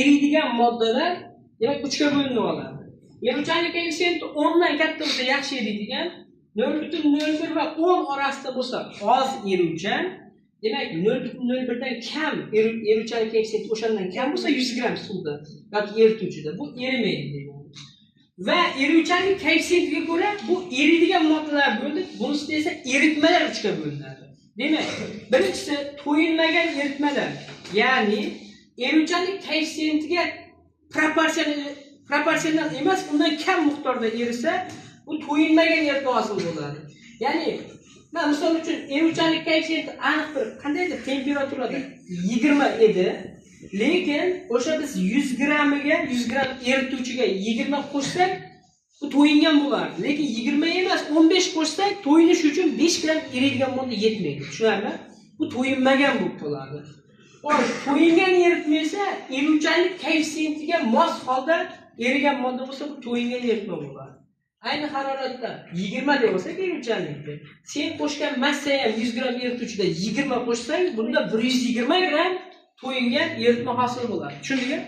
eriydigan moddalar demak 3 ga bo'linib oladi. Eruvchanlik koeffitsiyenti 10 dan katta bo'lsa yaxshi eriydigan, 0.01 va 10 orasida bo'lsa oz eruvchan, demak 0.01 dan kam eruvchanlik koeffitsiyenti o'shandan kam bo'lsa 100 gram suvda yoki erituvchida bu erimaydi degani. Va eruvchanlik koeffitsiyentiga ko'ra bu eriydigan moddalar bo'ldi, bunisi esa eritmalar 3 ga bo'linadi. Demak, birinchisi to'yilmagan eritmalar, ya'ni eruvchanlik koeffitsiyentiga proporsional emas, undan kam miqdorda erisa, bu to'yilmagan eritma hosil bo'ladi. Ya'ni, men misol uchun eruvchanlik koeffitsiyenti aniq bir qandaydir temperaturada 20 edi, lekin o'sha biz 100 gramiga 100 gram erituvchiga 20 qo'shsak, bu to'yingan bo'lardi. Lekin 20 emas, 15 qo'shsak, to'yinish uchun 5 gram eriydigan modda yetmaydi. Tushunarli? Bu to'yinmagan bo'lib qoladi. To'yingan eritma esa eruvchanlik koeffitsiyentiga mos holda erigan modda bo'lsa, bu to'yingan eritma bo'ladi. Ayni haroratda 20 deb olsak eruvchanlikda, sen qo'shgan massa ham 100 gram erituvchida 20 qo'shsang, bunda 120 gram to'yingan eritma hosil bo'ladi. Tushundingmi?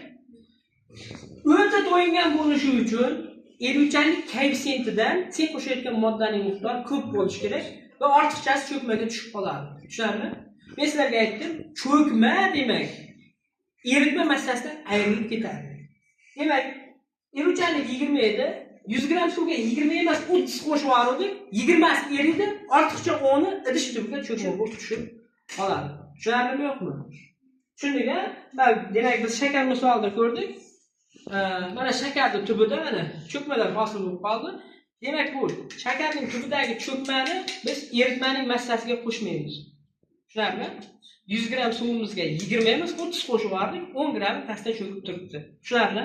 O'ta to'yingan bo'lishi uchun eruvchanlik koeffitsiyentidan sen qo'shayotgan moddaning miqdori ko'p bo'lishi kerak va ortiqchasi cho'kmaga tushib qoladi. Tushunarli? Men sizlarga aytdim, cho'kma demak eritma massasidan ayrilib ketadi. Demak, eruvchanlik 20 edi, 100 gram suvga 20 emas 30 qo'shib yubordik, 20 si eridi, ortiqcha 10 ni idish tubiga cho'kma bo'lib tushib qoladi. Tushunarlimi yo'qmi? Tushundingmi? Demak, biz shakar misolida ko'rdik. Mana shakarning tubida mana cho'kmalar hosil bo'lib qoldi. Demak, bu shakarning tubidagi cho'kmani biz eritmaning massasiga qo'shmaymiz. Tushunarli? 100 gram suvimizga 20 emas 30 qo'shib yubordik, 10 gram pastda cho'kib turibdi. Tushunarli?